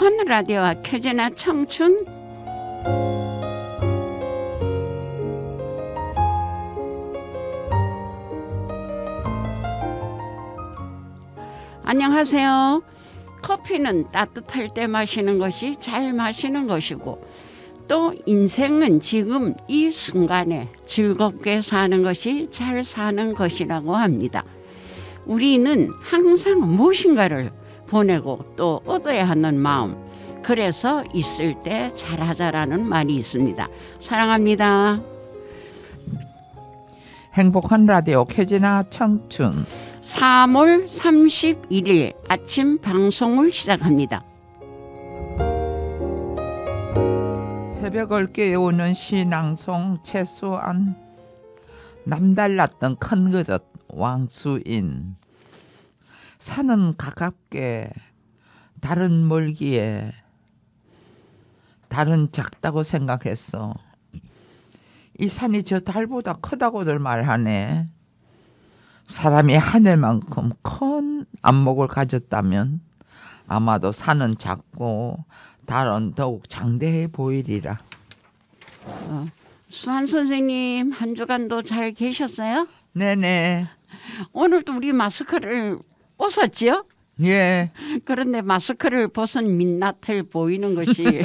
행복한 라디오와 켜지나 청춘. 안녕하세요. 커피는 따뜻할 때 마시는 것이 잘 마시는 것이고, 또 인생은 지금 이 순간에 즐겁게 사는 것이 잘 사는 것이라고 합니다. 우리는 항상 무엇인가를 보내고 또 얻어야 하는 마음, 그래서 있을 때 잘하자라는 말이 있습니다. 사랑합니다. 행복한 라디오 켜지나 청춘 3월 31일 아침 방송을 시작합니다. 새벽을 깨우는 시낭송 최수안 남달랐던 큰 그릇 왕수인 산은 가깝게 달은 멀기에 달은 작다고 생각했어. 이 산이 저 달보다 크다고들 말하네. 사람이 하늘만큼 큰 안목을 가졌다면 아마도 산은 작고 달은 더욱 장대해 보이리라. 수환 선생님, 한 주간도 잘 계셨어요? 네네. 오늘도 우리 마스크를 벗었지요? 예. 그런데 마스크를 벗은 민낯을 보이는 것이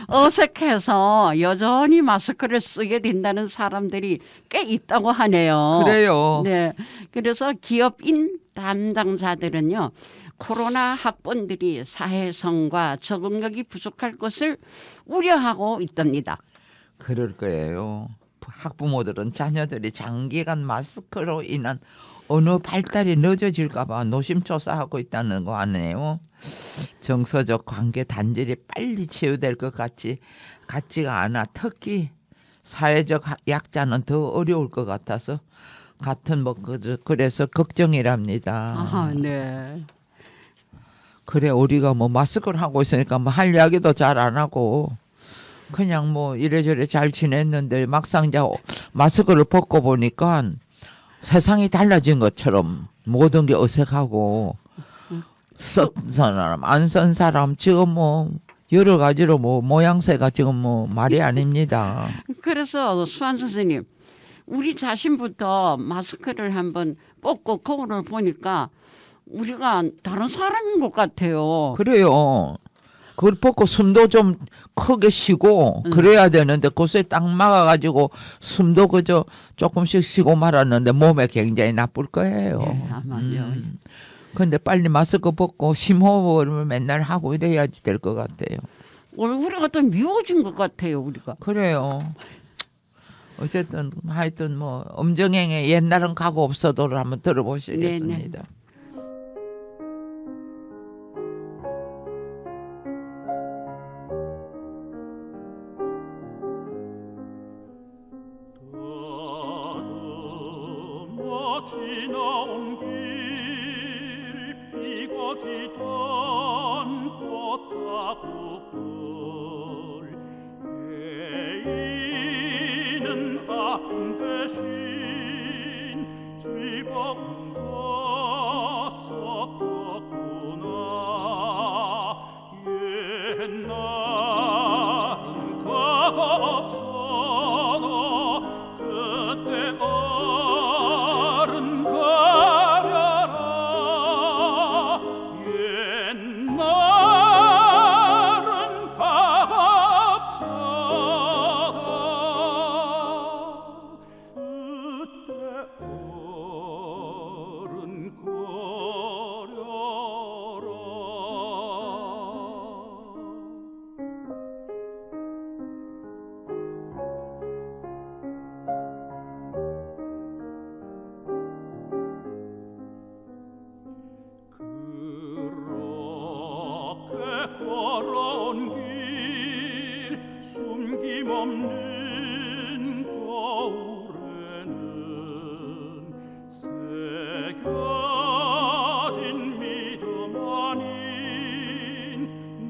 어색해서 여전히 마스크를 쓰게 된다는 사람들이 꽤 있다고 하네요. 그래요. 네. 그래서 기업인 담당자들은요, 코로나 학번들이 사회성과 적응력이 부족할 것을 우려하고 있답니다. 그럴 거예요. 학부모들은 자녀들이 장기간 마스크로 인한 언어 발달이 늦어질까 봐 노심초사하고 있다는 거 아니에요. 정서적 관계 단절이 빨리 치유될 것 같지가 않아. 특히 사회적 약자는 더 어려울 것 같아서 그래서 걱정이랍니다. 아, 네. 그래 우리가 뭐 마스크를 하고 있으니까 뭐 할 이야기도 잘 안 하고 그냥 뭐 이래저래 잘 지냈는데 막상 이제 마스크를 벗고 보니까 세상이 달라진 것처럼 모든 게 어색하고 쓴 사람 안 쓴 사람 지금 뭐 여러 가지로 뭐 모양새가 지금 뭐 말이 아닙니다. 그래서 수환 선생님, 우리 자신부터 마스크를 한번 벗고 거울을 보니까 우리가 다른 사람인 것 같아요. 그래요. 그걸 벗고 숨도 좀 크게 쉬고 그래야 되는데 그새 딱 막아가지고 숨도 그저 조금씩 쉬고 말았는데 몸에 굉장히 나쁠 거예요. 네, 아마요. 근데 빨리 마스크 벗고 심호흡을 맨날 하고 이래야지 될 것 같아요. 우리가 더 미워진 것 같아요, 우리가. 그래요. 어쨌든 하여튼 뭐 엄정행의 옛날은 가고 없어도를 한번 들어보시겠습니다. 네네. 지나온 길 피고 지던 꽃자국들 애인은 아픈 대신 즐거운 것 섞었구나. 옛날은 과거 없어도 그때 어른 가려라. 옛날은 반갑사다. 그때 어른 거려라. 그렇게 걸어온 길 숨김없는 거울에는 새겨진 믿음 아닌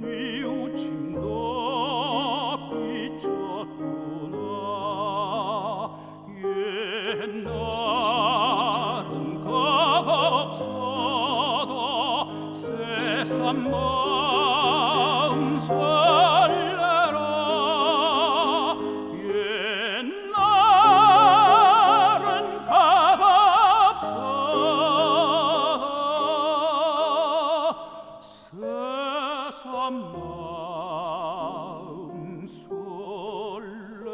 뉘우침도 비쳤구나. 옛날은 가없어도 세상 마음 설레라 옛날은 가갑서 새삼 마음 설레라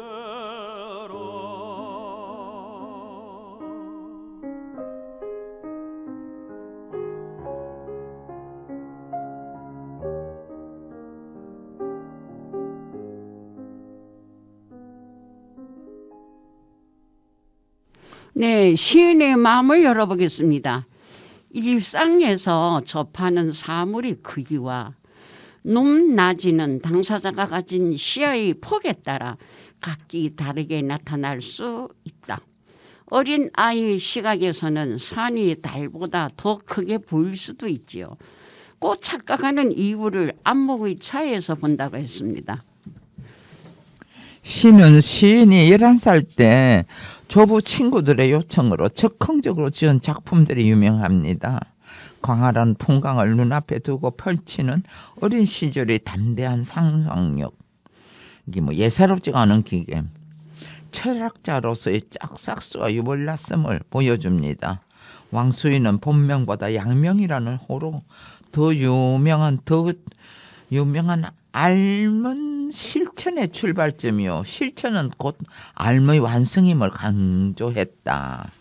네, 시인의 마음을 열어보겠습니다. 일상에서 접하는 사물의 크기와 높낮이는 당사자가 가진 시야의 폭에 따라 각기 다르게 나타날 수 있다. 어린 아이의 시각에서는 산이 달보다 더 크게 보일 수도 있지요. 꼭 착각하는 이유를 안목의 차이에서 본다고 했습니다. 시는 시인이 11살 때 조부 친구들의 요청으로 적극적으로 지은 작품들이 유명합니다. 광활한 풍광을 눈앞에 두고 펼치는 어린 시절의 담대한 상상력, 이게 뭐 예사롭지가 않은 기계, 철학자로서의 짝싹수와 유별났음을 보여줍니다. 왕수인은 본명보다 양명이라는 호로 더 유명한 앓은 실천의 출발점이요. 실천은 곧 앓음의 완성임을 강조했다.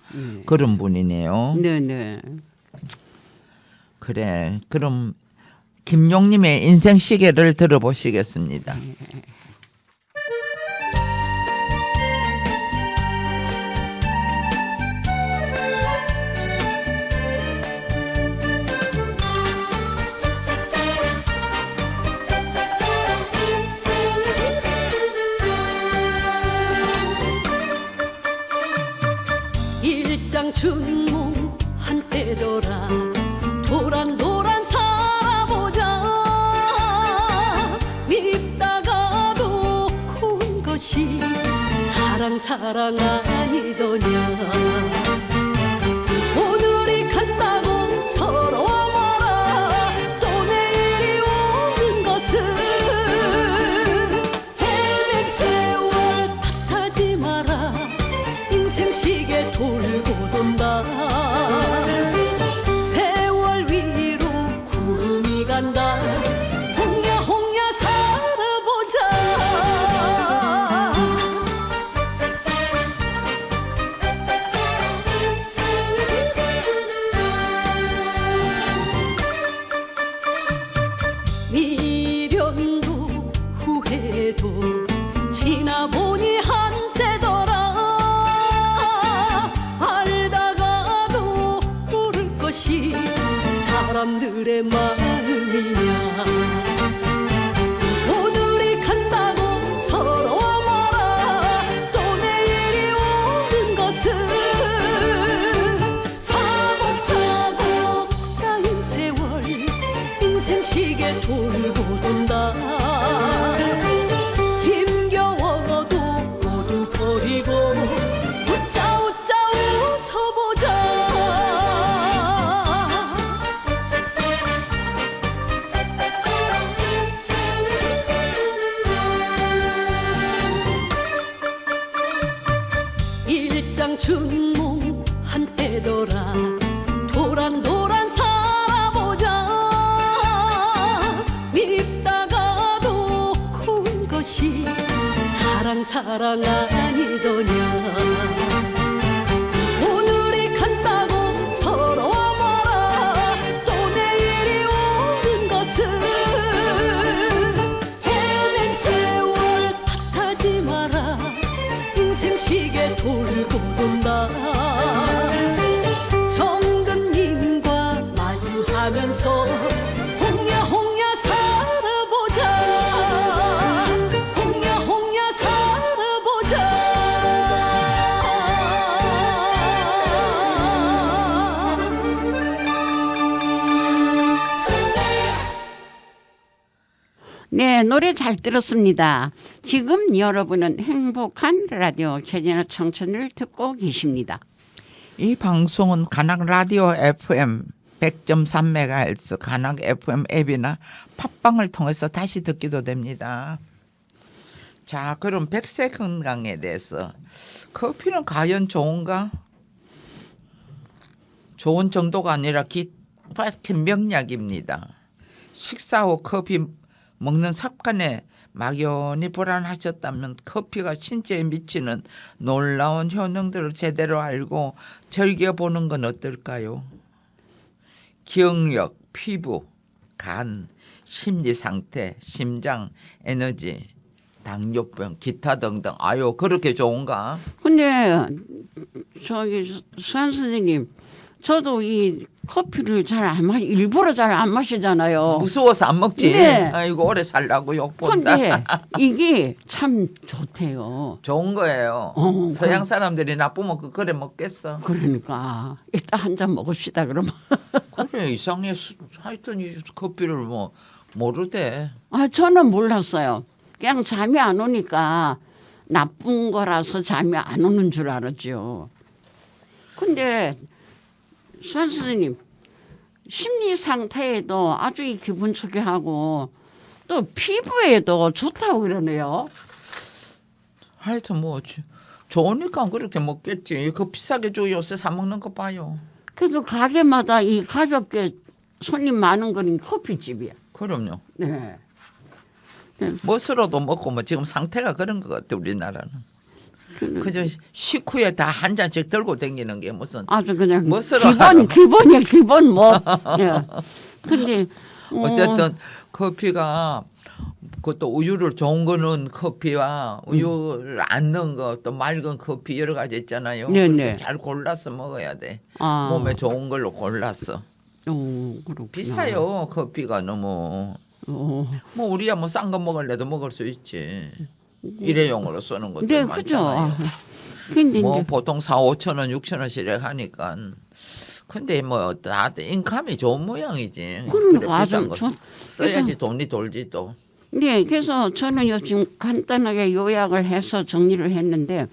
그런 분이네요. 네네. 그래. 그럼 김용님의 인생 시계를 들어보시겠습니다. 일장춘몽 한때더라 도란도란 살아보자 밉다가도 고운 것이 사랑 아니더냐 오늘이 간다고 서로 말아 또 내일이 오는 것은 헤맨 세월 탓하지 마라 인생 시계 돌고 돈다 세월 위로 구름이 간다 홍야 살아보자 미련도 후회도 지나보니 한때더라 알다가도 모를 것이 사람들의 마음이냐 오늘이 간다고 서로 말아 또 내일이 오는 것은 차곡차곡 쌓인 세월 인생 시계 돌고 돈다 힘겨워도 모두 버리고 웃자 웃어보자 일장춘몽 한때더라 도란도란 살아보자 밉다가도 고운 것이 사랑 아니더냐 오늘이 간다고 서로 말아 또 내일이 오는 것은 헤맨 세월 탓하지 마라 인생 시계 돌고 돈다 정근님과 마주하면서 홍야 살아보자 홍야 살아보자 네, 노래 잘 들었습니다. 지금 여러분은 행복한 라디오 최진아 청춘을 듣고 계십니다. 이 방송은 가락 라디오 FM 100.3MHz 관악 FM 앱이나 팟빵을 통해서 다시 듣기도 됩니다. 자, 그럼 백세 건강에 대해서 커피는 과연 좋은가? 좋은 정도가 아니라 기막힌 명약입니다. 식사 후 커피 먹는 습관에 막연히 불안하셨다면 커피가 신체에 미치는 놀라운 효능들을 제대로 알고 즐겨보는 건 어떨까요? 기억력, 피부, 간, 심리 상태, 심장, 에너지, 당뇨병, 기타 등등. 아유, 그렇게 좋은가? 근데 저기 수한 선생님, 저도 이 커피를 잘 안 일부러 잘 안 마시잖아요. 무서워서 안 먹지. 네. 아이고, 오래 살라고 욕 본다. 근데 이게 참 좋대요. 좋은 거예요. 서양 사람들이 나쁘면 그래 먹겠어. 그러니까 이따 한 잔 먹읍시다 그러면. 그래, 이상해. 하여튼 이 커피를 뭐 모르대. 아, 저는 몰랐어요. 그냥 잠이 안 오니까 나쁜 거라서 잠이 안 오는 줄 알았죠. 근데 수한 선생님, 심리 상태에도 아주 이 기분 좋게 하고 또 피부에도 좋다고 그러네요. 하여튼 뭐 좋으니까 그렇게 먹겠지. 그 비싸게 줘 요새 사 먹는 거 봐요. 그래서 가게마다 이 가볍게 손님 많은 거는 커피집이야. 그럼요. 네. 멋으로도 먹고 뭐 지금 상태가 그런 것 같아 우리나라는. 그저 식후에 다 한 잔씩 들고 다니는 게 무슨 아주 그냥 멋으로 기본이야 기본 뭐. 예. 근데 어쨌든 커피가 그것도 우유를 좋은 거는 커피와 우유를 안 넣은 거 또 맑은 커피 여러 가지 있잖아요. 네네. 잘 골라서 먹어야 돼. 아. 몸에 좋은 걸로 골라서. 그렇구나. 비싸요 커피가 너무. 뭐 우리야 뭐 싼 거 먹을래도 먹을 수 있지. 일회용으로 쓰는 것도 네, 많잖아요. 그죠. 근데 뭐 이제 보통 4,000~5,000원, 6,000원씩 하니까. 근데 뭐 다들 인감이 좋은 모양이지. 그러니까 그래, 아주 비싼 거 써야지 돈이 돌지 또. 네, 그래서 저는 요즘 간단하게 요약을 해서 정리를 했는데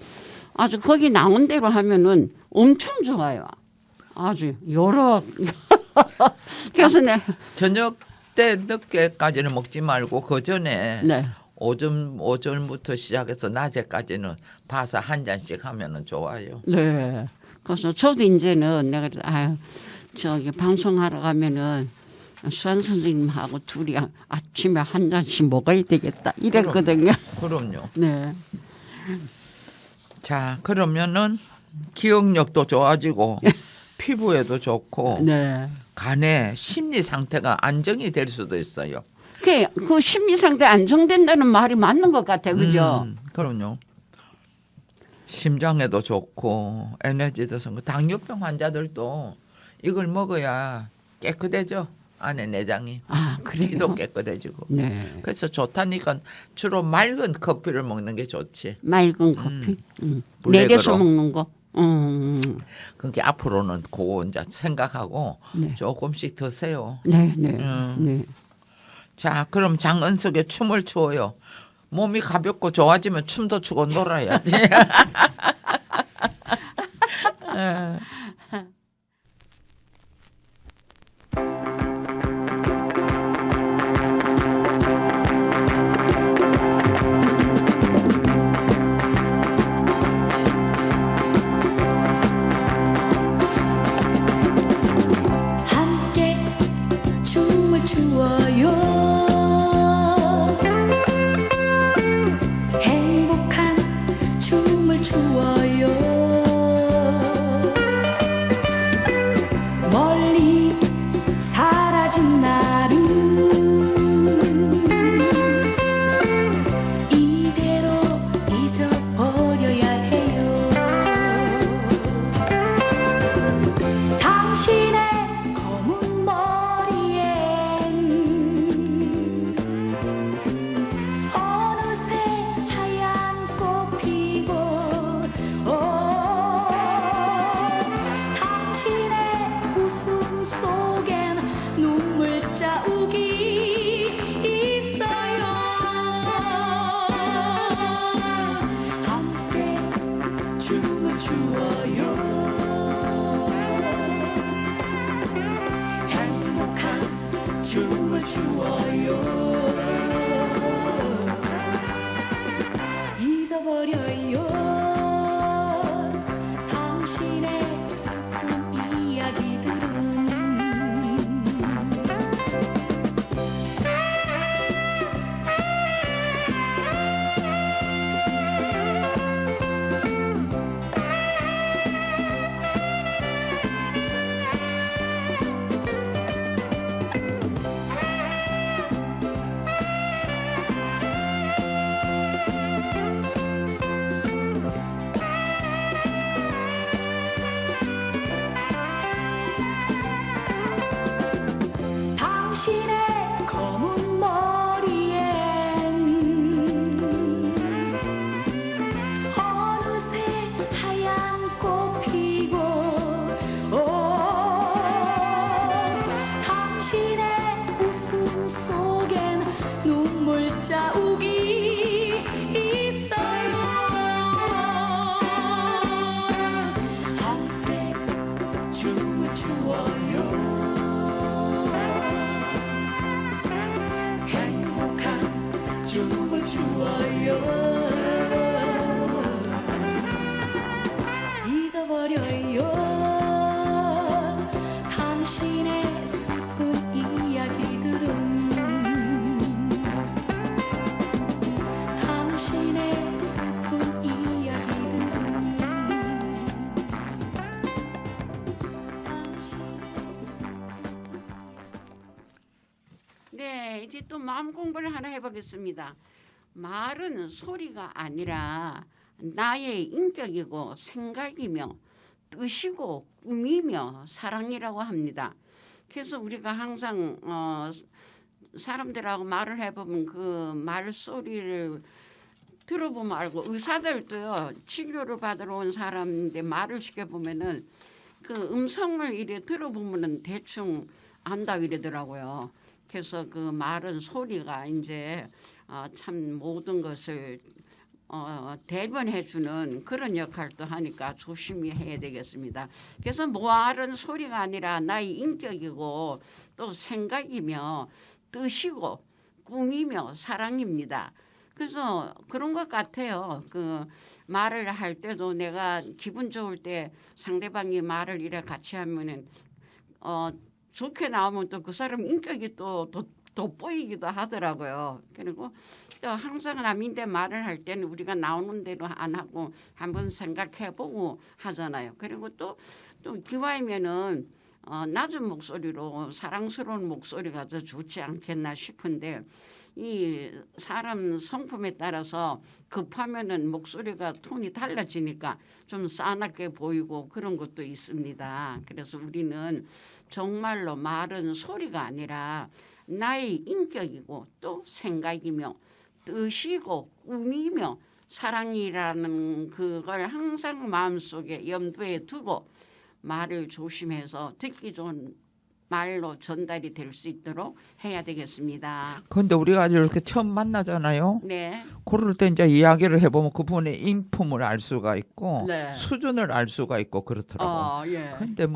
아주 거기 나온 대로 하면은 엄청 좋아요. 아주 여러. 그래서 네, 저녁 때 늦게까지는 먹지 말고 그 전에 네. 오전부터 시작해서 낮에까지는 봐서 한 잔씩 하면은 좋아요. 네. 그래서 저도 이제는 내가 저기 방송하러 가면은 수한 선생님하고 둘이 아침에 한 잔씩 먹어야 되겠다 이랬거든요. 그럼요. 네. 자, 그러면은 기억력도 좋아지고 피부에도 좋고 네. 간에 심리 상태가 안정이 될 수도 있어요. 그 심리 상태 안정된다는 말이 맞는 것 같아요. 그죠? 그럼요. 심장에도 좋고 에너지도 좋고 당뇨병 환자들도 이걸 먹어야 깨끗해져. 안에 내장이. 아, 피도 그래요? 깨끗해지고. 네. 그래서 좋다니까 주로 맑은 커피를 먹는 게 좋지. 맑은 커피. 블랙으로. 내려서 먹는 거. 그러니까 앞으로는 그거 이제 생각하고 네. 조금씩 드세요. 네, 네. 네. 자, 그럼 장은석의 춤을 추어요. 몸이 가볍고 좋아지면 춤도 추고 놀아야지. 함께 춤을 추어요 행복한 춤을 추어요 마음 공부를 하나 해보겠습니다. 말은 소리가 아니라 나의 인격이고 생각이며 뜻이고 꿈이며 사랑이라고 합니다. 그래서 우리가 항상 사람들하고 말을 해보면 그 말소리를 들어보면 알고, 의사들도요 치료를 받으러 온 사람인데 말을 시켜보면은 그 음성을 이래 들어보면은 대충 안다 이러더라고요. 그래서 그 말은 소리가 이제 참 모든 것을 대변해주는 그런 역할도 하니까 조심히 해야 되겠습니다. 그래서 말은 소리가 아니라 나의 인격이고 또 생각이며 뜻이고 꿈이며 사랑입니다. 그래서 그런 것 같아요. 그 말을 할 때도 내가 기분 좋을 때 상대방이 말을 이래 같이 하면은 좋게 나오면 또 그 사람 인격이 또 돋보이기도 하더라고요. 그리고 또 항상 남인데 말을 할 때는 우리가 나오는 대로 안 하고 한번 생각해보고 하잖아요. 그리고 또 기왕이면은 낮은 목소리로 사랑스러운 목소리가 더 좋지 않겠나 싶은데, 이 사람 성품에 따라서 급하면은 목소리가 톤이 달라지니까 좀 싸납게 보이고 그런 것도 있습니다. 그래서 우리는 정말로 말은 소리가 아니라 나의 인격이고 또 생각이며 뜻이고 꿈이며 사랑이라는 그걸 항상 마음속에 염두에 두고 말을 조심해서 듣기 좋은 말로 전달이 될 수 있도록 해야 되겠습니다. 근데 우리가 이렇게 처음 만나잖아요. 네. 그럴 때 이제 이야기를 해보면 그분의 인품을 알 수가 있고 네. 수준을 알 수가 있고 그렇더라고. 예. 근데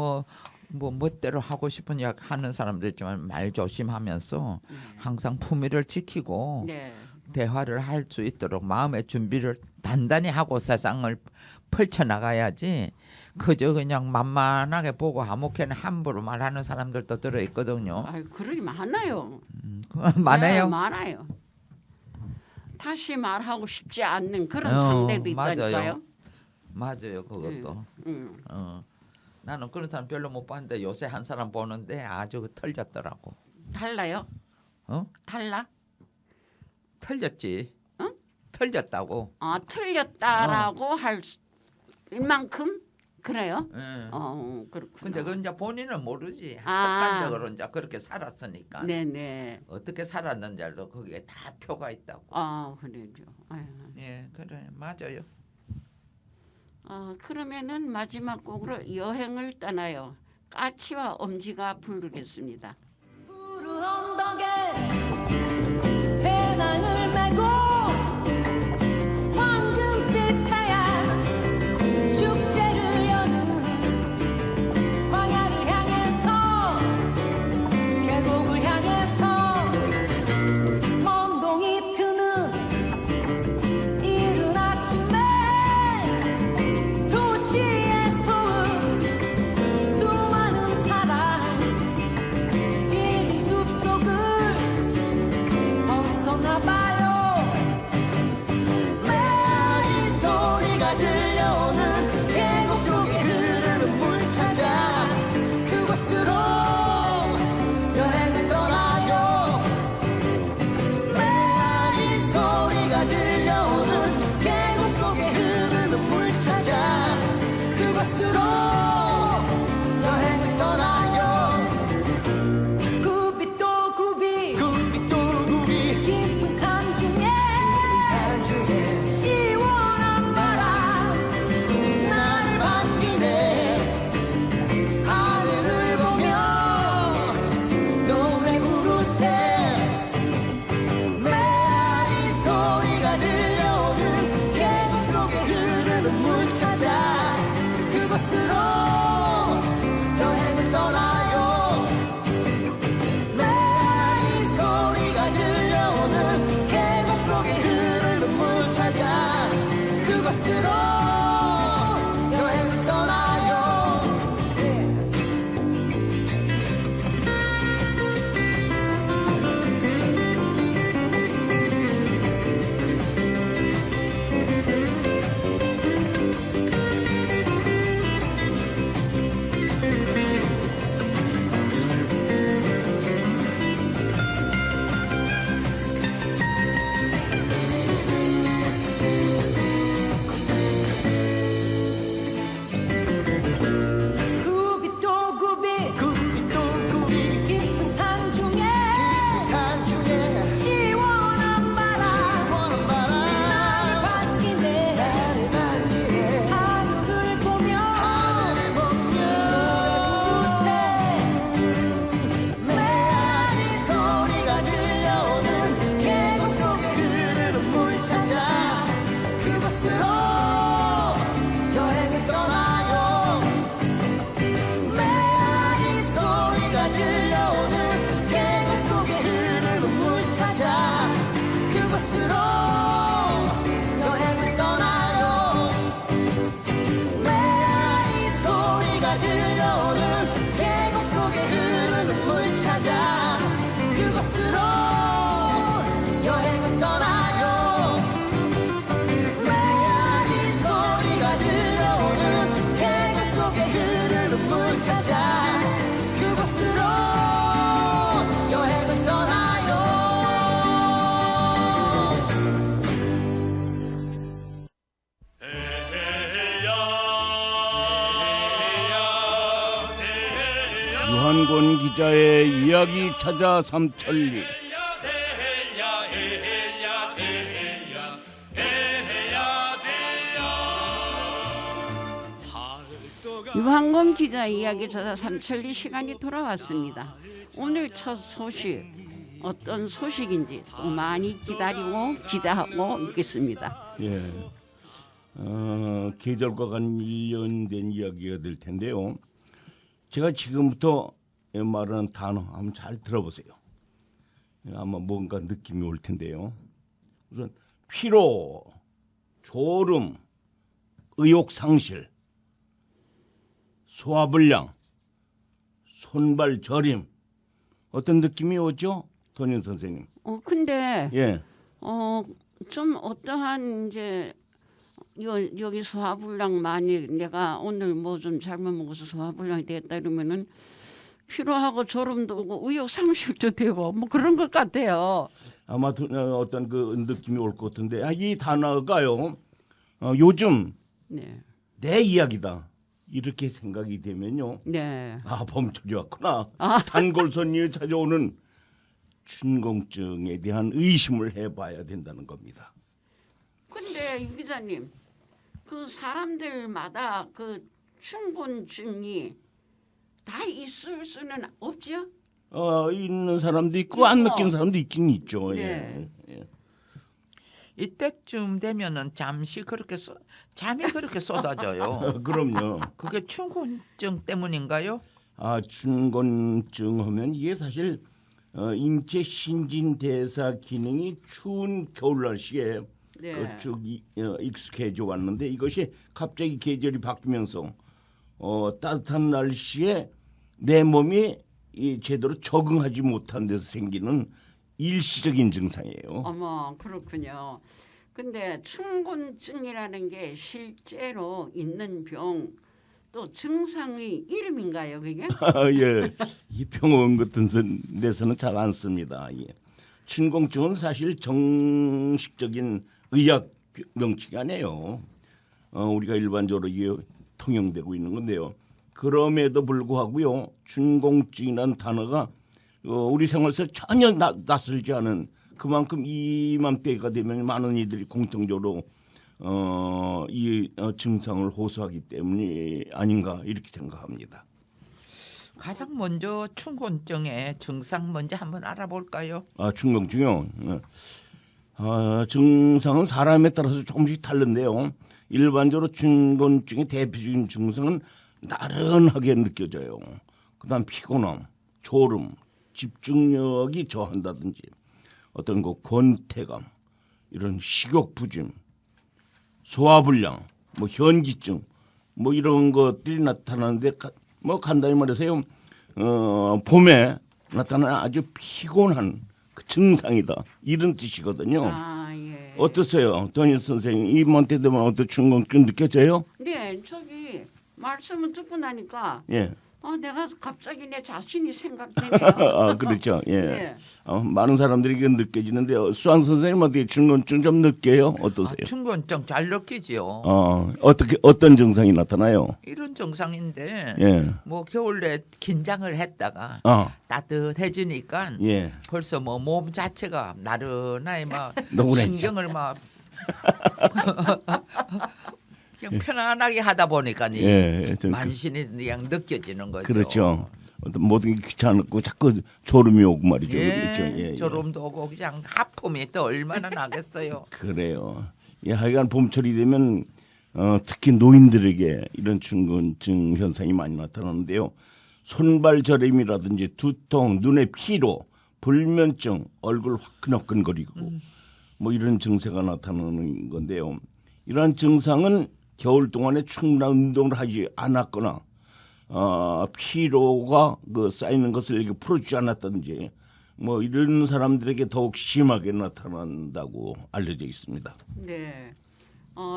멋대로 하고 싶은 이야기 하는 사람도 있지만 말 조심하면서 항상 품위를 지키고 네. 대화를 할 수 있도록 마음의 준비를 단단히 하고 세상을 펼쳐나가야지 그저 그냥 만만하게 보고 아무렇게나 함부로 말하는 사람들도 들어있거든요. 그러기 많아요. 많아요. 네, 많아요. 다시 말하고 싶지 않는 그런 상대도 있다니까요. 맞아요. 그것도. 나는 그런 사람 별로 못 봤는데 요새 한 사람 보는데 아주 털렸더라고. 달라요? 달라? 틀렸지. 응? 틀렸다고. 틀렸다라고 할 만큼 그래요? 응. 그렇구나. 근데 그 이제 본인은 모르지. 습관적으로 이제 그렇게 살았으니까. 네네. 어떻게 살았는지도 거기에 다 표가 있다고. 그래요. 예, 그래, 맞아요. 그러면은 마지막 곡으로 여행을 떠나요. 까치와 엄지가 부르겠습니다. 푸른 언덕에 배낭을 메고 황금빛 태양 축제를 여는 광야를 향해서 계곡을 향해서 먼동이 트는 이른 아침에 도시의 소음 수많은 사람 빌딩 숲속을 벗어나봐요. 메아리 소리가 들려오는 계곡 속에 흐르는 물 찾아 그곳으로 여행을 떠나요. 메아리 소리가 들려오는 계곡 속에 흐르는 물 찾아 그곳으로 여행을 떠나요. 굽이또 굽이 깊은 산 중에 시원한 바람 나를 반기네. 하늘을 보며 노래 부르세. 메아리 소리가 들려오는 계곡 속에 흐르는 물 찾아 그곳으로 여행을 떠나요. 메아리 소리가 들려오는 계곡 속에 흐르는 물 찾아 그곳으로 여행을 떠나요. 기자의 이야기 찾아 삼천리. 유한검 기자 이야기 찾아 삼천리 시간이 돌아왔습니다. 오늘 첫 소식 어떤 소식인지 또 많이 기다리고 기대하고 있겠습니다. 예, 계절과 관련된 이야기가 될 텐데요. 제가 지금부터 말하는 단어 한번 잘 들어보세요. 아마 뭔가 느낌이 올 텐데요. 우선 피로, 졸음, 의욕상실, 소화불량, 손발 저림. 어떤 느낌이 오죠, 돈윤 선생님? 근데 예, 좀 어떠한 이제 여기 소화불량 많이 내가 오늘 뭐 좀 잘못 먹어서 소화불량이 됐다 이러면은 피로하고 졸음도 오고 의욕 상실도 되고 뭐 그런 것 같아요. 아마 어떤 그 느낌이 올 것 같은데, 이 단어가요. 요즘 네, 내 이야기다 이렇게 생각이 되면요. 네. 봄철이 왔구나. 단골손님이 찾아오는 춘공증에 대한 의심을 해봐야 된다는 겁니다. 근데 유 기자님, 그 사람들마다 그 춘곤증이 다 있을 수는 없죠? 있는 사람도 있고 안 느끼는 사람도 있긴 있죠. 네. 예. 이때쯤 되면은 잠이 그렇게 쏟아져요. 그럼요. 그게 춘곤증 때문인가요? 춘곤증 하면 이게 사실 인체 신진대사 기능이 추운 겨울 날씨에 네. 쭉 익숙해져 왔는데, 이것이 갑자기 계절이 바뀌면서 따뜻한 날씨에 내 몸이 제대로 적응하지 못한 데서 생기는 일시적인 증상이에요. 어머, 그렇군요. 근데 춘곤증이라는 게 실제로 있는 병, 또 증상의 이름인가요, 그게? 예, 이 병원 같은 데서는 잘 안 씁니다. 예. 춘곤증은 사실 정식적인 의학 명칭이 아니에요. 우리가 일반적으로 이게 통용되고 있는 건데요. 그럼에도 불구하고요, 춘곤증이라는 단어가 우리 생활에서 전혀 낯설지 않은, 그만큼 이맘때가 되면 많은 이들이 공통적으로 이 증상을 호소하기 때문이 아닌가 이렇게 생각합니다. 가장 먼저 춘곤증의 증상 먼저 한번 알아볼까요? 춘곤증이요. 증상은 사람에 따라서 조금씩 다른데요. 일반적으로 춘곤증의 대표적인 증상은 나른하게 느껴져요. 그다음 피곤함, 졸음, 집중력이 저한다든지, 어떤 그 권태감, 이런 식욕부짐, 소화불량, 뭐 현기증, 뭐 이런 것들이 나타나는데, 뭐 간단히 말해서요, 봄에 나타나는 아주 피곤한 그 증상이다, 이런 뜻이거든요. 예. 어떠세요, 돈윤 선생님? 이맘때 되면 어떤 춘곤증 느껴져요? 네, 저기 말씀을 듣고 나니까 예. 내가 갑자기 내 자신이 생각되네요. 그렇죠. 예. 네. 많은 사람들이 이게 느껴지는데, 수환 선생님 어떻게 춘곤증 좀 느껴요? 어떠세요? 춘곤증 잘 느끼지요. 어떤 증상이 나타나요? 이런 증상인데 예. 뭐 겨울에 긴장을 했다가 따뜻해지니까 예. 벌써 뭐 몸 자체가 나른하게 막 노곤해져. 신경을 막 그냥 편안하게 하다 보니까 예, 만신이 그냥 느껴지는 거죠. 그렇죠. 모든 게 귀찮고 자꾸 졸음이 오고 말이죠. 예, 그렇죠. 예, 졸음도 오고 그냥 하품이 또 얼마나 나겠어요. 그래요. 하여간 봄철이 되면 특히 노인들에게 이런 춘곤증 현상이 많이 나타나는데요. 손발 저림이라든지 두통, 눈의 피로, 불면증, 얼굴 화끈화끈거리고 뭐 이런 증세가 나타나는 건데요. 이러한 증상은 겨울 동안에 충분한 운동을 하지 않았거나 피로가 쌓이는 것을 이렇게 풀어주지 않았다든지, 뭐 이런 사람들에게 더욱 심하게 나타난다고 알려져 있습니다. 네,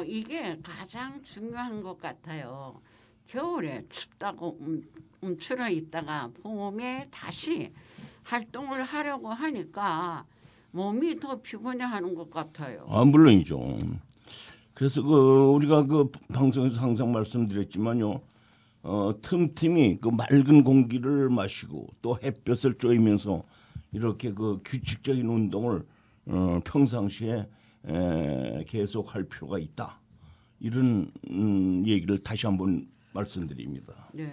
이게 가장 중요한 것 같아요. 겨울에 춥다고 움츠러 있다가 봄에 다시 활동을 하려고 하니까 몸이 더 피곤해하는 것 같아요. 물론이죠. 그래서 우리가 그 방송에서 항상 말씀드렸지만요, 틈틈이 그 맑은 공기를 마시고 또 햇볕을 쬐면서 이렇게 그 규칙적인 운동을 평상시에 계속 할 필요가 있다. 이런 얘기를 다시 한번 말씀드립니다. 네.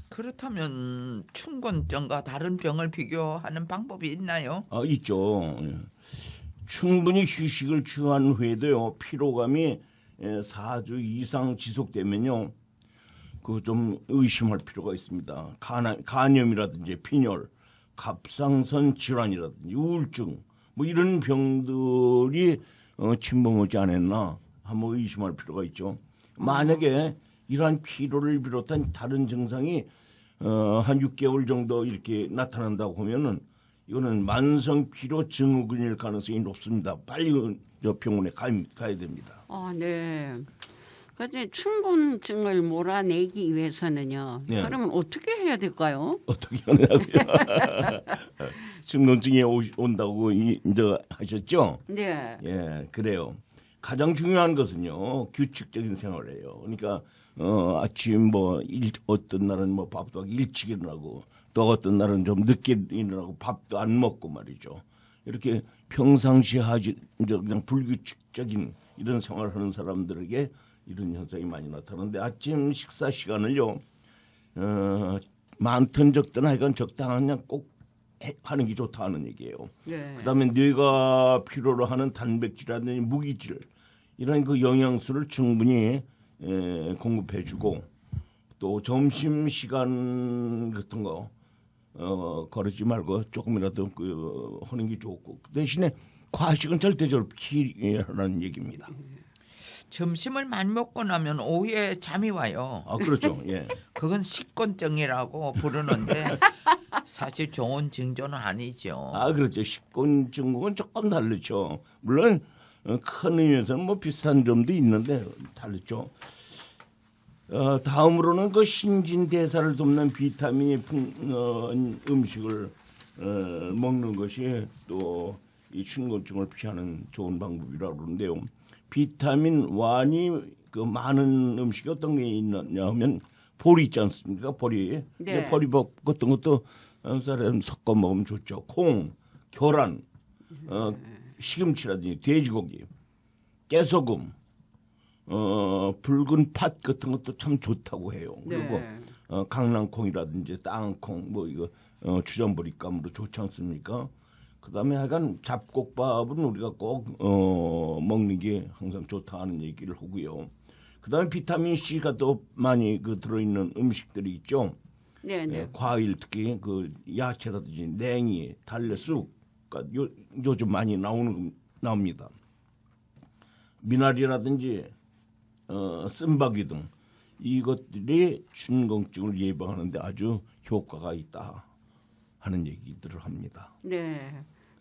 그렇다면 춘곤증과 다른 병을 비교하는 방법이 있나요? 있죠. 예. 충분히 휴식을 취한 후에도요, 피로감이 4주 이상 지속되면요, 그 좀 의심할 필요가 있습니다. 간염이라든지 빈혈, 갑상선 질환이라든지 우울증, 뭐 이런 병들이 침범하지 않았나 한번 의심할 필요가 있죠. 만약에 이러한 피로를 비롯한 다른 증상이 한 6개월 정도 이렇게 나타난다고 하면은 이거는 만성 피로 증후군일 가능성이 높습니다. 빨리 저 병원에 가야 됩니다. 네. 근데 춘곤증을 몰아내기 위해서는요. 네. 그러면 어떻게 해야 될까요? 어떻게 하냐고요? 증후군증이 온다고 이제 하셨죠? 네. 예, 그래요. 가장 중요한 것은요, 규칙적인 생활이에요. 그러니까 아침 어떤 날은 뭐 밥도 하기 일찍 일어나고 또 어떤 날은 좀 늦게 일어나고 밥도 안 먹고 말이죠. 이렇게 평상시에 하지 이제 그냥 불규칙적인 이런 생활을 하는 사람들에게 이런 현상이 많이 나타나는데 아침 식사 시간을요, 많든 적든 하여간 적당한 그냥 꼭 하는 게 좋다는 얘기예요. 네. 그다음에 뇌가 필요로 하는 단백질이라든지 무기질 이런 그 영양소를 충분히 공급해주고 또 점심 시간 같은 거 거르지 말고 조금이라도 하는 게 좋고 그 대신에 과식은 절대적으로 피하라는 얘기입니다. 점심을 많이 먹고 나면 오후에 잠이 와요. 그렇죠. 예. 그건 식곤증이라고 부르는데 사실 좋은 징조는 아니죠. 그렇죠. 식곤증은 조금 다르죠. 물론 큰 의미에서는 뭐 비슷한 점도 있는데 다르죠. 다음으로는 그 신진대사를 돕는 비타민이 음식을 먹는 것이 또 이 춘곤증을 피하는 좋은 방법이라고 그러는데요. 비타민 Y이 그 많은 음식이 어떤 게 있느냐 하면 보리 있지 않습니까? 보리. 네. 보리밥 같은 것도 사람 섞어 먹으면 좋죠. 콩, 계란, 시금치라든지 돼지고기, 깨소금, 붉은 팥 같은 것도 참 좋다고 해요. 그리고 네. 강낭콩이라든지 땅콩 뭐 이거 주전보리감으로 좋지 않습니까? 그다음에 하여간 잡곡밥은 우리가 꼭 먹는 게 항상 좋다는 얘기를 하고요. 그다음에 비타민 C가 또 많이 그 들어있는 음식들이 있죠. 네, 네. 과일 특히 그 야채라든지 냉이, 달래쑥, 요즘 많이 나옵니다. 미나리라든지 쓴바귀 등 이것들이 춘곤증을 예방하는데 아주 효과가 있다 하는 얘기들을 합니다. 네.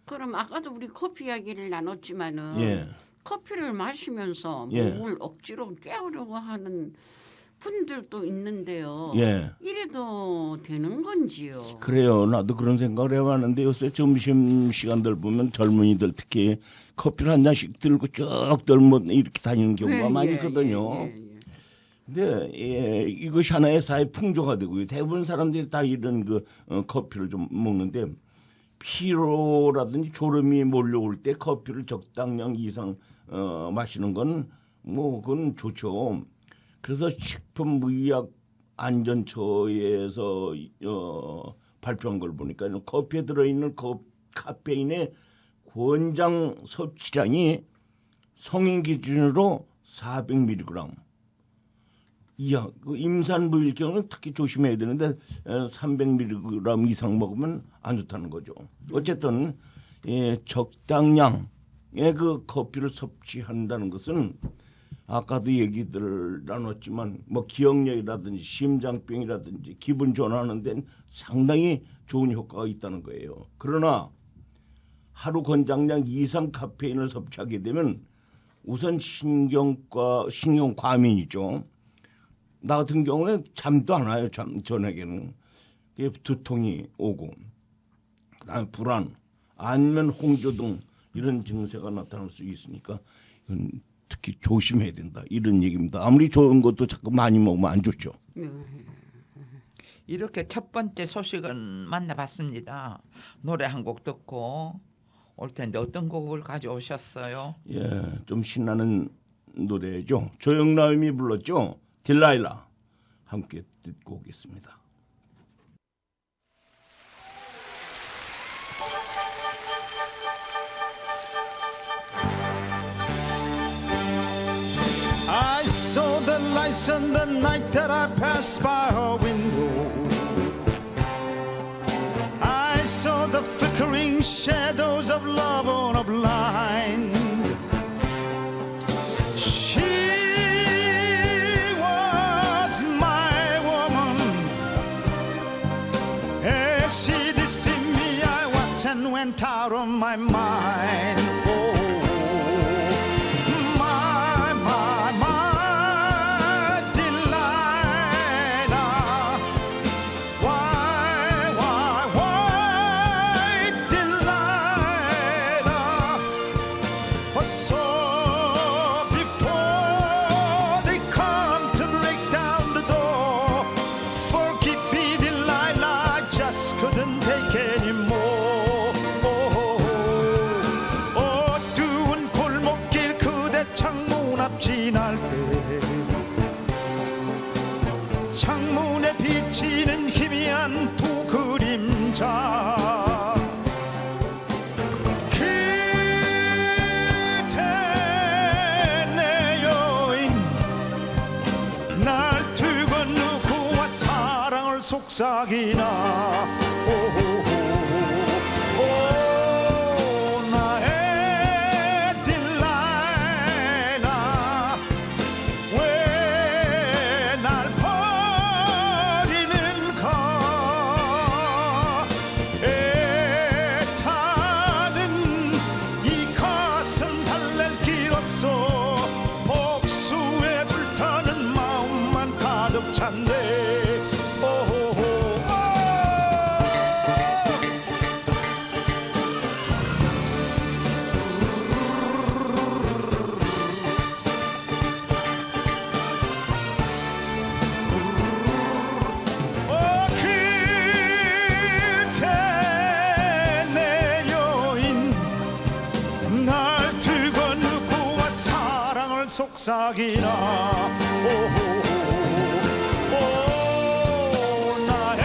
그럼 아까도 우리 커피 이야기를 나눴지만은 예. 커피를 마시면서 예. 목을 억지로 깨우려고 하는 분들도 있는데요. 예. 이래도 되는 건지요? 그래요. 나도 그런 생각을 해봤는데 요새 점심 시간들 보면 젊은이들 특히 커피를 한 잔씩 들고 쭉 들고 이렇게 다니는 경우가 많이 있거든요. 근데 이것이 하나의 사회 풍조가 되고요. 대부분 사람들이 다 이런 커피를 좀 먹는데 피로라든지 졸음이 몰려올 때 커피를 적당량 이상 마시는 건 뭐 그건 좋죠. 그래서 식품의약안전처에서 발표한 걸 보니까 커피에 들어있는 카페인의 권장 섭취량이 성인 기준으로 400mg 이하, 그 임산부일 경우는 특히 조심해야 되는데 300mg 이상 먹으면 안 좋다는 거죠. 어쨌든 적당량의 그 커피를 섭취한다는 것은 아까도 얘기들 나눴지만 뭐 기억력이라든지 심장병이라든지 기분 전환하는 데는 상당히 좋은 효과가 있다는 거예요. 그러나 하루 권장량 이상 카페인을 섭취하게 되면 우선 신경과민이죠. 나 같은 경우는 잠도 안 와요. 저녁에는 두통이 오고, 그다음에 불안, 안면 홍조 등 이런 증세가 나타날 수 있으니까 이건 특히 조심해야 된다 이런 얘기입니다. 아무리 좋은 것도 자꾸 많이 먹으면 안 좋죠. 네. 이렇게 첫 번째 소식은 만나봤습니다. 노래 한 곡 듣고 올 텐데 어떤 곡을 가져오셨어요? 예, 좀 신나는 노래죠. 조영남이 불렀죠. 딜라일라. 함께 듣고 오겠습니다. I saw the lights on the night that I passed by her window. I saw the flickering shadows of love on a blind. She was my woman. As she deceived me, I watched and went out of my mind. Oh. So before they come to break down the door, forgive me, Delilah, I just couldn't take anymore. 어두운 골목길 그대 창문 앞 지날 때 창문에 비치는 희미한 두 그림자 속삭이나 나의 딜라일라 왜 날 버리는가 애타는 이 가슴 달랠 길 없어 복수에 불타는 마음만 가득 찬데 속삭이나 나의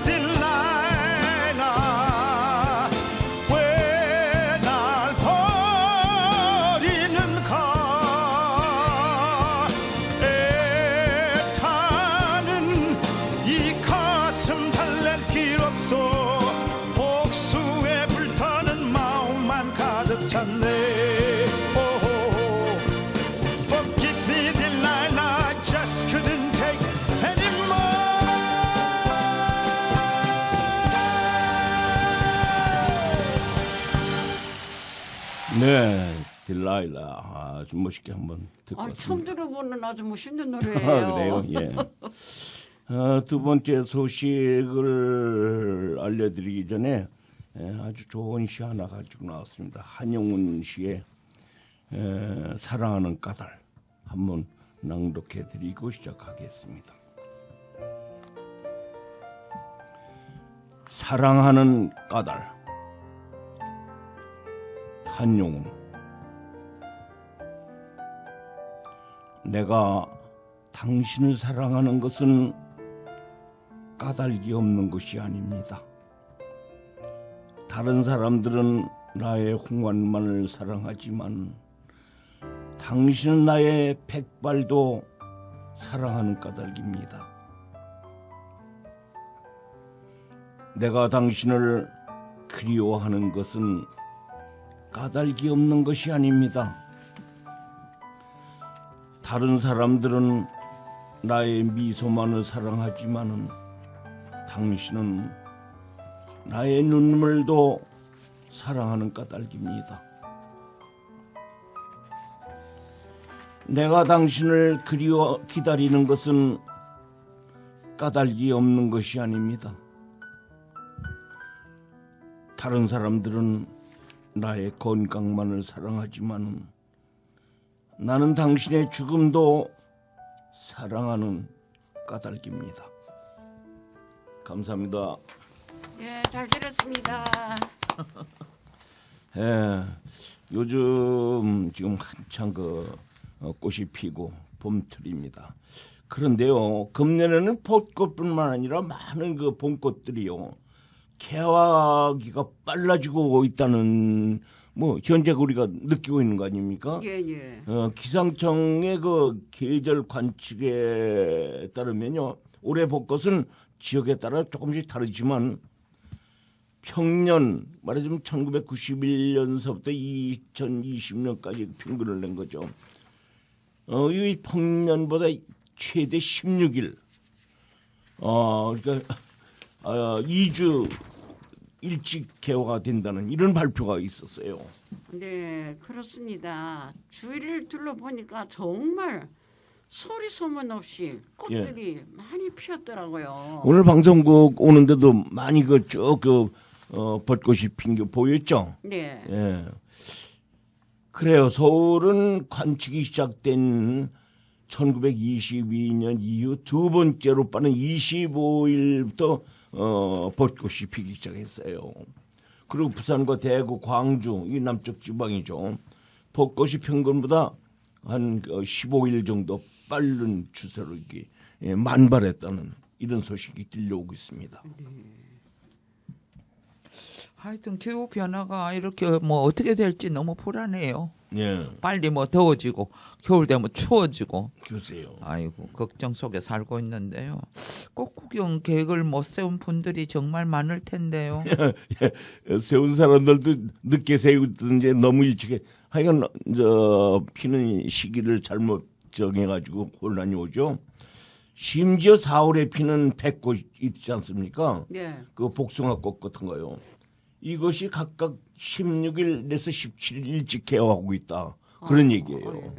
딜라일라 왜 날 버리는가 애타는 이 가슴 달랠 길 없어 복수에 불타는 마음만 가득 찼네. 네, 딜라일라 아주 멋있게 한번 듣고 아, 왔습니다. 처음 들어보는 아주 멋있는 아, 노래예요. 그래요? 예. 두 번째 소식을 알려드리기 전에 아주 좋은 시 하나 가지고 나왔습니다. 한용운 씨의 사랑하는 까닭 한번 낭독해드리고 시작하겠습니다. 사랑하는 까닭 한용운. 내가 당신을 사랑하는 것은 까닭이 없는 것이 아닙니다. 다른 사람들은 나의 홍환만을 사랑하지만 당신은 나의 백발도 사랑하는 까닭입니다. 내가 당신을 그리워하는 것은 까닭이 없는 것이 아닙니다. 다른 사람들은 나의 미소만을 사랑하지만은 당신은 나의 눈물도 사랑하는 까닭입니다. 내가 당신을 그리워 기다리는 것은 까닭이 없는 것이 아닙니다. 다른 사람들은 나의 건강만을 사랑하지만 나는 당신의 죽음도 사랑하는 까닭입니다. 감사합니다. 예, 잘 들었습니다. 예, 요즘 지금 한창 꽃이 피고 봄철입니다. 그런데요, 금년에는 벚꽃뿐만 아니라 많은 봄꽃들이요 개화기가 빨라지고 있다는 현재 우리가 느끼고 있는 거 아닙니까? 예, 예. 기상청의 계절 관측에 따르면요, 올해 벚꽃은 지역에 따라 조금씩 다르지만 평년 말하자면 1991년서부터 2020년까지 평균을 낸 거죠. 이 평년보다 최대 16일, 그러니까 2주 일찍 개화가 된다는 이런 발표가 있었어요. 네, 그렇습니다. 주위를 둘러보니까 정말 소리 소문 없이 꽃들이 많이 피었더라고요. 오늘 방송국 오는데도 많이 쭉 벚꽃이 핀 게 보였죠. 네. 예. 그래요. 서울은 관측이 시작된 1922년 이후 두 번째로 빠른 25일부터 벚꽃이 피기 시작했어요. 그리고 부산과 대구, 광주 이 남쪽 지방이죠. 벚꽃이 평균보다 한 15일 정도 빠른 추세로 이렇게 만발했다는 이런 소식이 들려오고 있습니다. 하여튼 기후 변화가 이렇게 어떻게 될지 너무 불안해요. 예, 빨리 더워지고 겨울 되면 추워지고. 글쎄요. 아이고 걱정 속에 살고 있는데요. 꽃 구경 계획을 못 세운 분들이 정말 많을 텐데요. 세운 사람들도 늦게 세우든지 너무 일찍 하여간 피는 시기를 잘못 정해가지고 혼란이 오죠. 심지어 4월에 피는 백꽃 있지 않습니까? 네. 그 복숭아꽃 같은 거요. 이것이 각각 16일에서 17일 일찍 개화하고 있다. 그런 얘기예요.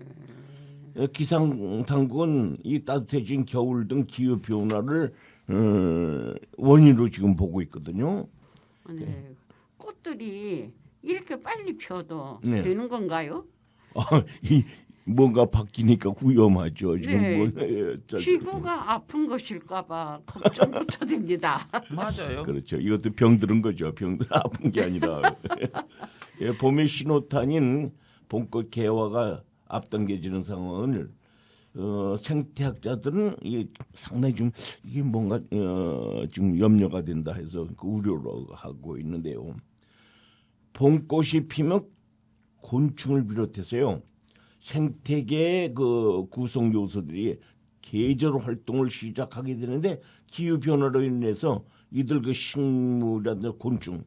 기상당국은 이 따뜻해진 겨울 등 기후 변화를 원인으로 지금 보고 있거든요. 네. 꽃들이 이렇게 빨리 피어도 네. 되는 건가요? 뭔가 바뀌니까 위험하죠. 지금 네. 지구가 아픈 것일까봐 걱정부터 됩니다. 맞아요. 그렇죠. 이것도 병들은 거죠. 병들 아픈 게 아니라. 예, 봄의 신호탄인 봄꽃 개화가 앞당겨지는 상황을 생태학자들은 이게 상당히 좀 이게 뭔가 지금 염려가 된다 해서 우려를 하고 있는데요. 봄꽃이 피면 곤충을 비롯해서요. 생태계의 구성 요소들이 계절 활동을 시작하게 되는데 기후 변화로 인해서 이들 식물이라든지 곤충이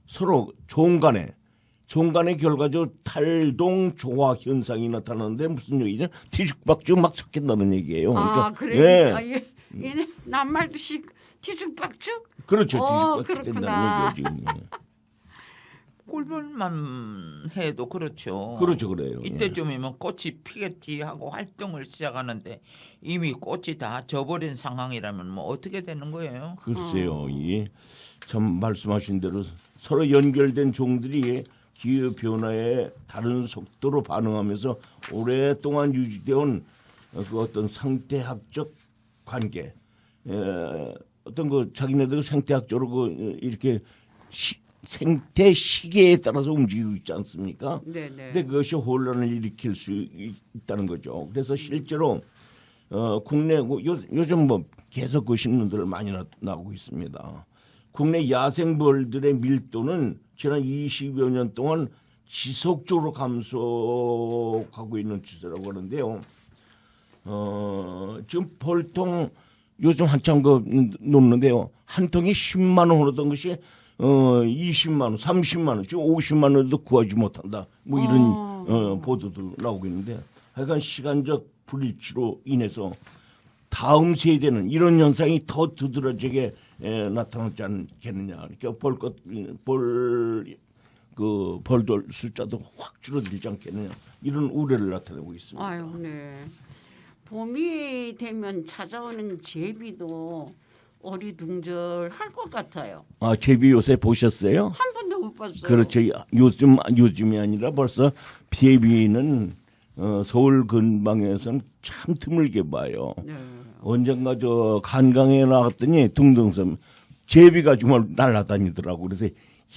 서로 종간의 결과적으로 탈동 조화 현상이 나타나는데 무슨 얘기냐? 뒤죽박죽 막 섞인다는 얘기예요. 그러니까 예. 낱말도씩 뒤죽박죽? 그렇죠. 뒤죽박죽 그렇구나. 된다는 얘기죠. 지금. 꿀벌만 해도 그렇죠. 그렇죠, 그래요. 이때쯤이면 꽃이 피겠지 하고 활동을 시작하는데 이미 꽃이 다 져버린 상황이라면 어떻게 되는 거예요? 글쎄요, 참 말씀하신 대로 서로 연결된 종들이 기후 변화에 다른 속도로 반응하면서 오랫동안 유지되어온 그 어떤 생태학적 관계, 어떤 자기네들 생태학적으로 이렇게 생태 시계에 따라서 움직이고 있지 않습니까? 네네. 근데 그것이 혼란을 일으킬 수 있다는 거죠. 그래서 실제로 국내 요즘 계속 신문들 많이 나오고 있습니다. 국내 야생벌들의 밀도는 지난 20여 년 동안 지속적으로 감소하고 있는 추세라고 하는데요. 지금 벌통 요즘 한참 놓는데요. 한 통이 10만 원 하던 것이 20만 원, 30만 원, 지금 50만 원도 구하지 못한다. 이런 보도도 나오고 있는데, 하여간 시간적 불일치로 인해서 다음 세대는 이런 현상이 더 두드러지게 나타나지 않겠느냐. 그러니까 벌들 숫자도 확 줄어들지 않겠느냐. 이런 우려를 나타내고 있습니다. 아유, 네. 봄이 되면 찾아오는 제비도 어리둥절할 것 같아요. 제비 요새 보셨어요? 한 번도 못 봤어요. 그렇죠. 요즘이 아니라 벌써 제비는 서울 근방에서는 참 드물게 봐요. 네. 언젠가 저 간강에 나갔더니 둥둥섬 제비가 정말 날아다니더라고. 그래서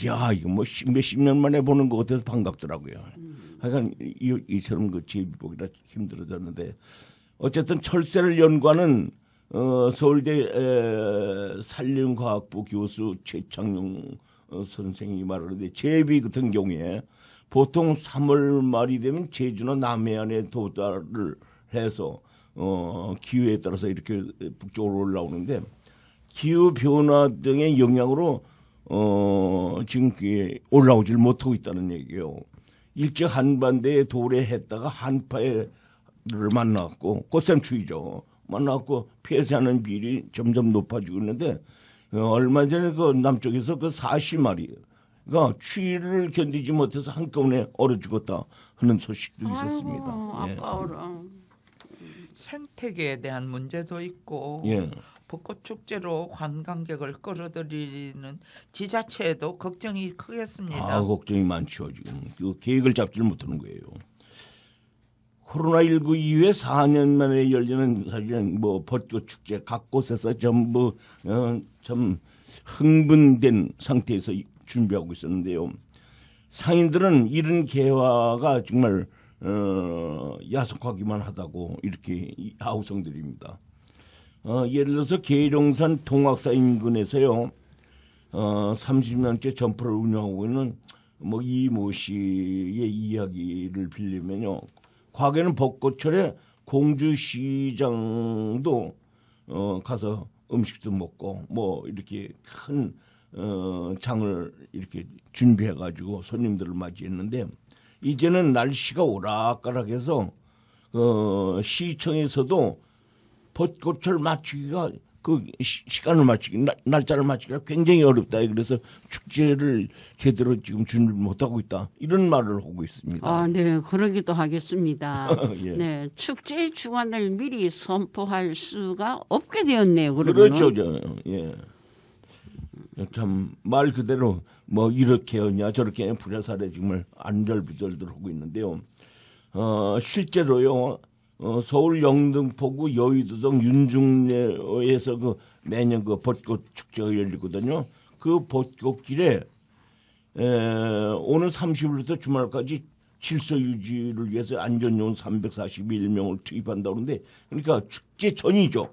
야 이거 뭐 몇십 년 만에 보는 것 같아서 반갑더라고요. 하여간 이처럼 그 제비 보기가 힘들어졌는데 어쨌든 철새를 연구하는 서울대 산림과학부 교수 최창용 선생이 말하는데 제비 같은 경우에 보통 3월 말이 되면 제주나 남해안에 도달을 해서 기후에 따라서 이렇게 북쪽으로 올라오는데 기후 변화 등의 영향으로 지금 그게 올라오질 못하고 있다는 얘기예요. 일제 한반도에 도래했다가 한파를 만나갖고 꽃샘추위죠. 만나갖고 폐쇄하는 비율이 점점 높아지고 있는데 얼마 전에 그 남쪽에서 그 40마리가 추위를 견디지 못해서 한꺼번에 얼어 죽었다 하는 소식도 있었습니다. 아이고, 아까워라. 생태계에 대한 문제도 있고 예. 벚꽃 축제로 관광객을 끌어들이는 지자체에도 걱정이 크겠습니다. 걱정이 많죠 지금. 그 계획을 잡지를 못하는 거예요. 코로나19 이후에 4년 만에 열리는 사실은 뭐 벚꽃 축제 각 곳에서 전부 참 흥분된 상태에서 준비하고 있었는데요. 상인들은 이런 개화가 정말 야속하기만 하다고 이렇게 아우성들입니다. 예를 들어서 계룡산 동학사 인근에서요. 30년째 점포를 운영하고 있는 뭐 이모 씨의 이야기를 빌리면요. 과거에는 벚꽃철에 공주시장도 가서 음식도 먹고 뭐 이렇게 큰 장을 이렇게 준비해 가지고 손님들을 맞이했는데 이제는 날씨가 오락가락해서 시청에서도 벚꽃을 맞추기가 그 시간을 맞추기 날짜를 맞추기가 굉장히 어렵다. 그래서 축제를 제대로 지금 준비 못하고 있다. 이런 말을 하고 있습니다. 아, 네, 그러기도 하겠습니다. 예. 네, 축제 주관을 미리 선포할 수가 없게 되었네요. 그러면은. 그렇죠, 예. 참 말 그대로 뭐 이렇게 하냐 저렇게 하냐 불야살에 정말 안절부절들 하고 있는데요. 실제로요. 서울 영등포구 여의도 등 윤중로에서 그 매년 그 벚꽃 축제가 열리거든요. 그 벚꽃길에 오는 30일부터 주말까지 질서 유지를 위해서 안전요원 341명을 투입한다고 하는데 그러니까 축제 전이죠.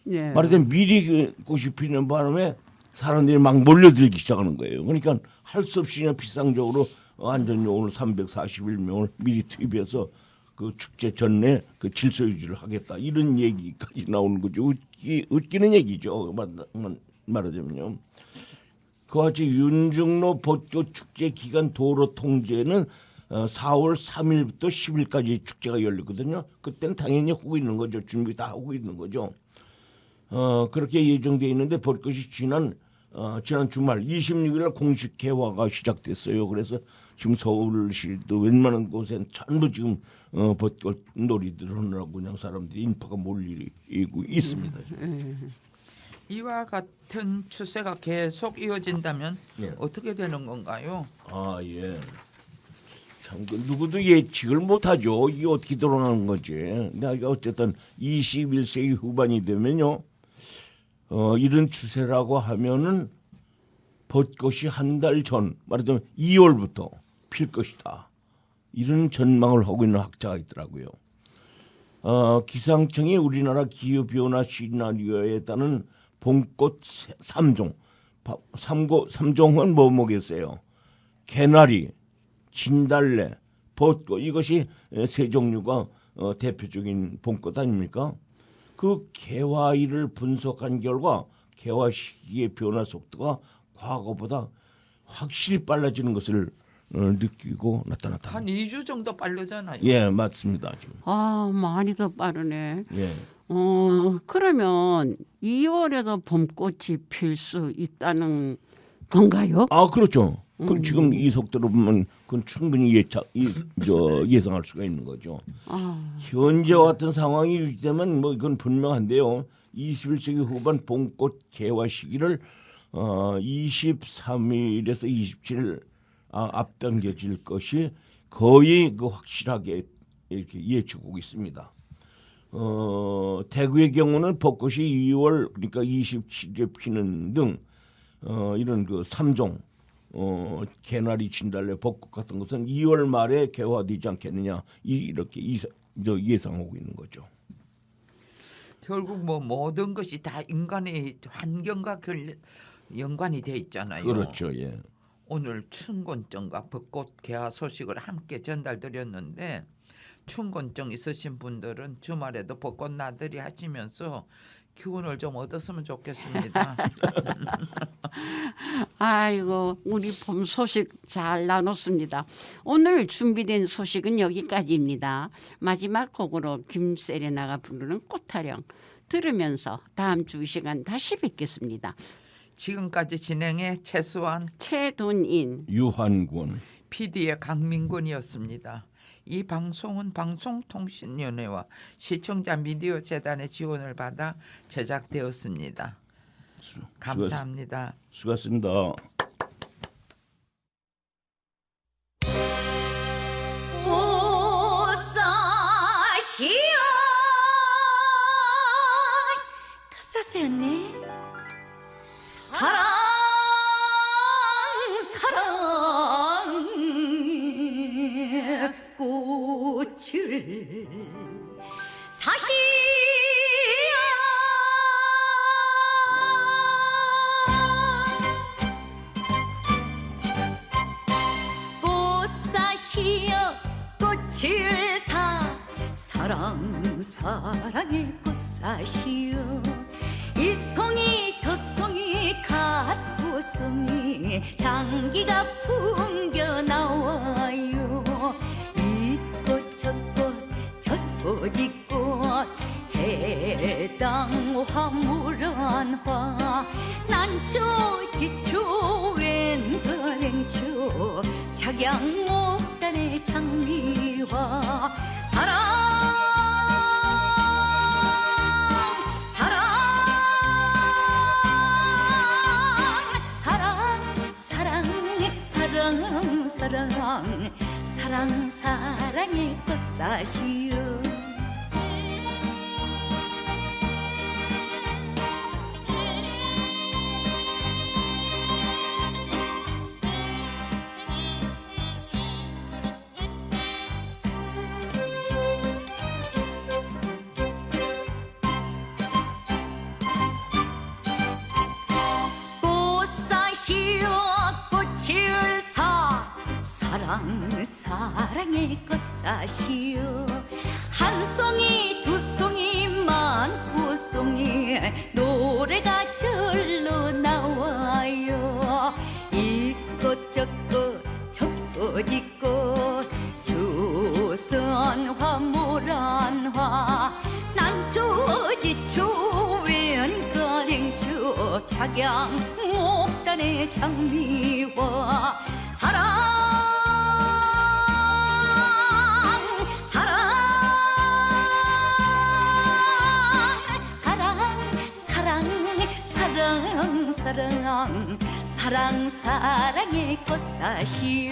네. 말하자면 미리 그 꽃이 피는 바람에 사람들이 막 몰려들기 시작하는 거예요. 그러니까 할 수 없이 그냥 비상적으로 안전요원을 341명을 미리 투입해서 그 축제 전에 그 질서 유지를 하겠다 이런 얘기까지 나오는 거죠. 웃기는 얘기죠. 말하자면요. 그와 같이 윤중로 벚꽃 축제 기간 도로 통제는 4월 3일부터 10일까지 축제가 열리거든요. 그때는 당연히 하고 있는 거죠. 준비 다 하고 있는 거죠. 그렇게 예정돼 있는데 벚꽃이 지난 주말 26일 공식 개화가 시작됐어요. 그래서 지금 서울시도 웬만한 곳엔 전부 지금 벚꽃 놀이들을 하느라고 그냥 사람들이 인파가 몰리고 있습니다. 이와 같은 추세가 계속 이어진다면 예. 어떻게 되는 건가요? 아, 예. 참, 누구도 예측을 못하죠. 이게 어떻게 돌아가는 거지. 내가 어쨌든 21세기 후반이 되면요. 이런 추세라고 하면은 벚꽃이 한 달 전, 말하자면 2월부터 필 것이다. 이런 전망을 하고 있는 학자가 있더라고요. 기상청이 우리나라 기후변화 시나리오에 따른 봄꽃 3종, 3종은 뭐겠어요? 개나리, 진달래, 벚꽃 이것이 세 종류가 대표적인 봄꽃 아닙니까? 그 개화일을 분석한 결과 개화 시기의 변화 속도가 과거보다 확실히 빨라지는 것을 느끼고 나타났다. 한 2주 정도 빠르잖아요. 예, 맞습니다. 지금. 아, 많이 더 빠르네. 예. 그러면 2월에도 봄꽃이 필 수 있다는 건가요? 아, 그렇죠. 그 지금 이 속도로 보면 그건 충분히 예상할 수가 있는 거죠. 아, 현재와 같은 상황이 유지되면 뭐 이건 분명한데요. 21세기 후반 봄꽃 개화 시기를 23일에서 27일 앞당겨질 것이 거의 그 확실하게 이렇게 예측하고 있습니다. 대구의 경우는 벚꽃이 2월 그러니까 27일에 피는 등 이런 그 3종 개나리, 진달래, 벚꽃 같은 것은 2월 말에 개화되지 않겠느냐 이렇게 예상하고 있는 거죠. 결국 뭐 모든 것이 다 인간의 환경과 연관이 돼 있잖아요. 그렇죠. 예. 오늘 춘곤증과 벚꽃 개화 소식을 함께 전달드렸는데 춘곤증 있으신 분들은 주말에도 벚꽃 나들이 하시면서 기운을 좀 얻었으면 좋겠습니다. 아이고 우리 봄 소식 잘 나눴습니다. 오늘 준비된 소식은 여기까지입니다. 마지막 곡으로 김세레나가 부르는 꽃타령 들으면서 다음 주 이 시간 다시 뵙겠습니다. 지금까지 진행의 최수환, 최돈인, 유한군. PD의 강민군이었습니다. 이 방송은 방송통신위원회와 시청자 미디어 재단의 지원을 받아 제작되었습니다. 감사합니다. 수고하셨습니다. 꽃사시여 가사세였네. 사랑 꽃을 사시야 꽃사시여 꽃을 사랑의 꽃사시여 이 송이 저 송이 갓꽃송이 향기가 풍겨 나와요. 이 꽃 저 꽃 이 꽃 해당 화무란화 난초 지초 웬가랭초 작양목단의 장미화 사랑의 꽃사시여 사랑의 꽃사시여 한 송이 두 송이 많고 송이 노래가 절로 나와요. 이 꽃 저 꽃 저 꽃 이 꽃 수선화 모란화 난초 지초 웬가랭초 작양목단의 장미화 사랑의 꽃사시여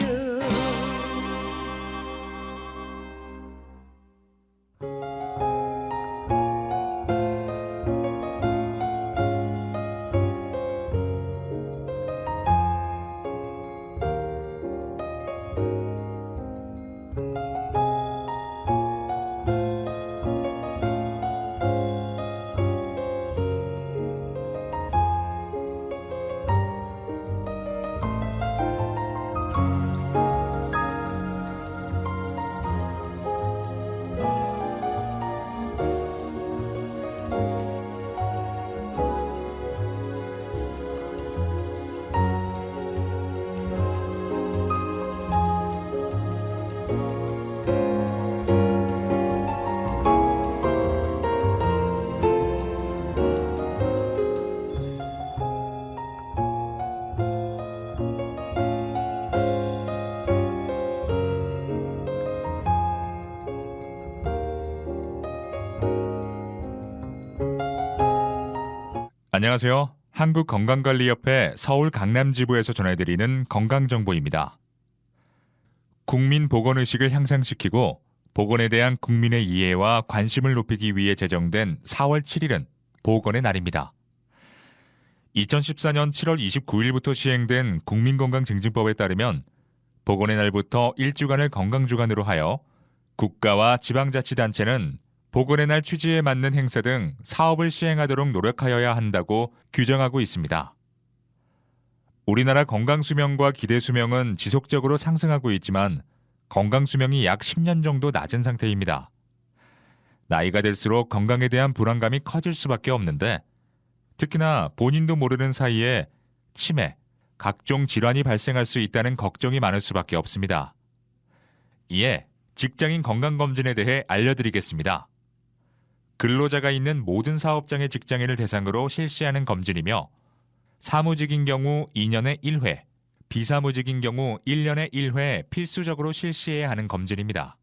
안녕하세요. 한국건강관리협회 서울 강남지부에서 전해드리는 건강정보입니다. 국민보건의식을 향상시키고 보건에 대한 국민의 이해와 관심을 높이기 위해 제정된 4월 7일은 보건의 날입니다. 2014년 7월 29일부터 시행된 국민건강증진법에 따르면 보건의 날부터 일주간을 건강주간으로 하여 국가와 지방자치단체는 보건의 날 취지에 맞는 행사 등 사업을 시행하도록 노력하여야 한다고 규정하고 있습니다. 우리나라 건강수명과 기대수명은 지속적으로 상승하고 있지만 건강수명이 약 10년 정도 낮은 상태입니다. 나이가 들수록 건강에 대한 불안감이 커질 수밖에 없는데 특히나 본인도 모르는 사이에 치매, 각종 질환이 발생할 수 있다는 걱정이 많을 수밖에 없습니다. 이에 직장인 건강검진에 대해 알려드리겠습니다. 근로자가 있는 모든 사업장의 직장인을 대상으로 실시하는 검진이며 사무직인 경우 2년에 1회, 비사무직인 경우 1년에 1회 필수적으로 실시해야 하는 검진입니다.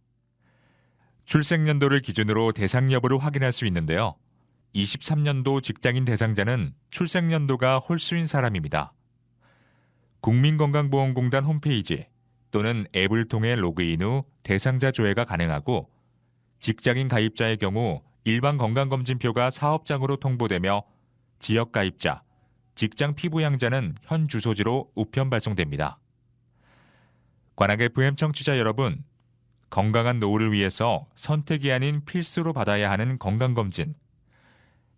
출생연도를 기준으로 대상 여부를 확인할 수 있는데요. 23년도 직장인 대상자는 출생연도가 홀수인 사람입니다. 국민건강보험공단 홈페이지 또는 앱을 통해 로그인 후 대상자 조회가 가능하고 직장인 가입자의 경우 일반 건강검진표가 사업장으로 통보되며 지역 가입자, 직장 피부양자는 현 주소지로 우편 발송됩니다. 관악 FM 청취자 여러분, 건강한 노후를 위해서 선택이 아닌 필수로 받아야 하는 건강검진.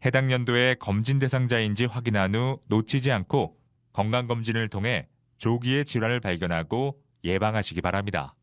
해당 연도의 검진 대상자인지 확인한 후 놓치지 않고 건강검진을 통해 조기에 질환을 발견하고 예방하시기 바랍니다.